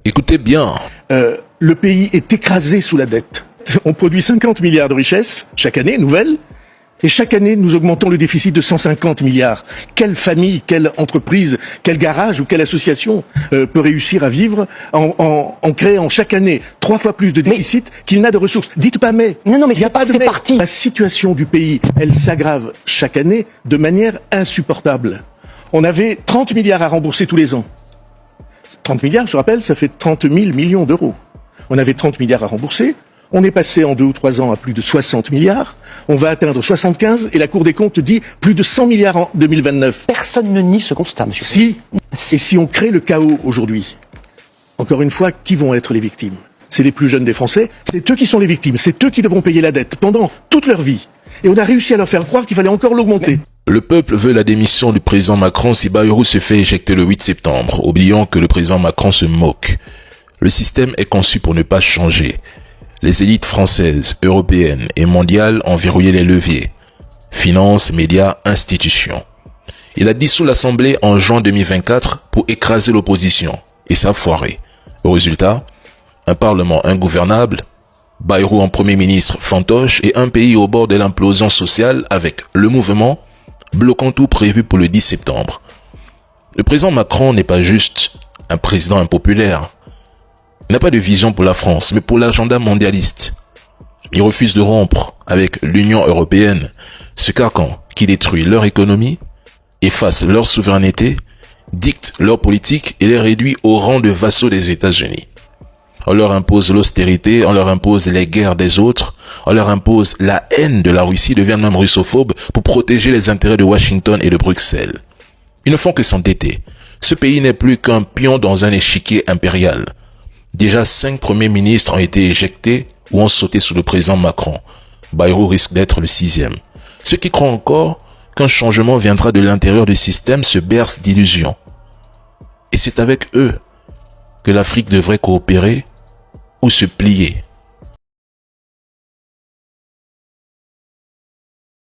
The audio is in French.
Écoutez bien. Le pays est écrasé sous la dette. On produit 50 milliards de richesses chaque année, nouvelles, et chaque année nous augmentons le déficit de 150 milliards. Quelle famille, quelle entreprise, quel garage ou quelle association peut réussir à vivre en créant chaque année 3 fois plus de déficit qu'il n'a de ressources? Dites pas mais. Non, mais il n'y a pas de c'est mais. parti. La situation du pays, elle s'aggrave chaque année de manière insupportable. On avait 30 milliards à rembourser tous les ans. 30 milliards, je rappelle, ça fait 30 000 millions d'euros. On avait 30 milliards à rembourser. On est passé en 2 ou 3 ans à plus de 60 milliards. On va atteindre 75 et la Cour des comptes dit plus de 100 milliards en 2029. Personne ne nie ce constat, monsieur. Si, et si on crée le chaos aujourd'hui, encore une fois, qui vont être les victimes? C'est les plus jeunes des Français. C'est eux qui sont les victimes. C'est eux qui devront payer la dette pendant toute leur vie. Et on a réussi à leur faire croire qu'il fallait encore l'augmenter. Le peuple veut la démission du président Macron si Bayrou se fait éjecter le 8 septembre, oubliant que le président Macron se moque. Le système est conçu pour ne pas changer. Les élites françaises, européennes et mondiales ont verrouillé les leviers. Finances, médias, institutions. Il a dissous l'Assemblée en juin 2024 pour écraser l'opposition. Et ça a foiré. Au résultat, un parlement ingouvernable, Bayrou en premier ministre fantoche et un pays au bord de l'implosion sociale avec le mouvement bloquant tout prévu pour le 10 septembre. Le président Macron n'est pas juste un président impopulaire. Il n'a pas de vision pour la France, mais pour l'agenda mondialiste. Il refuse de rompre avec l'Union européenne, ce carcan qui détruit leur économie, efface leur souveraineté, dicte leur politique et les réduit au rang de vassaux des États-Unis. On leur impose l'austérité, on leur impose les guerres des autres, on leur impose la haine de la Russie, deviennent même russophobes pour protéger les intérêts de Washington et de Bruxelles. Ils ne font que s'endetter. Ce pays n'est plus qu'un pion dans un échiquier impérial. Déjà 5 premiers ministres ont été éjectés ou ont sauté sous le président Macron. Bayrou risque d'être le 6e. Ceux qui croient encore qu'un changement viendra de l'intérieur du système se bercent d'illusions. Et c'est avec eux que l'Afrique devrait coopérer ou se plier.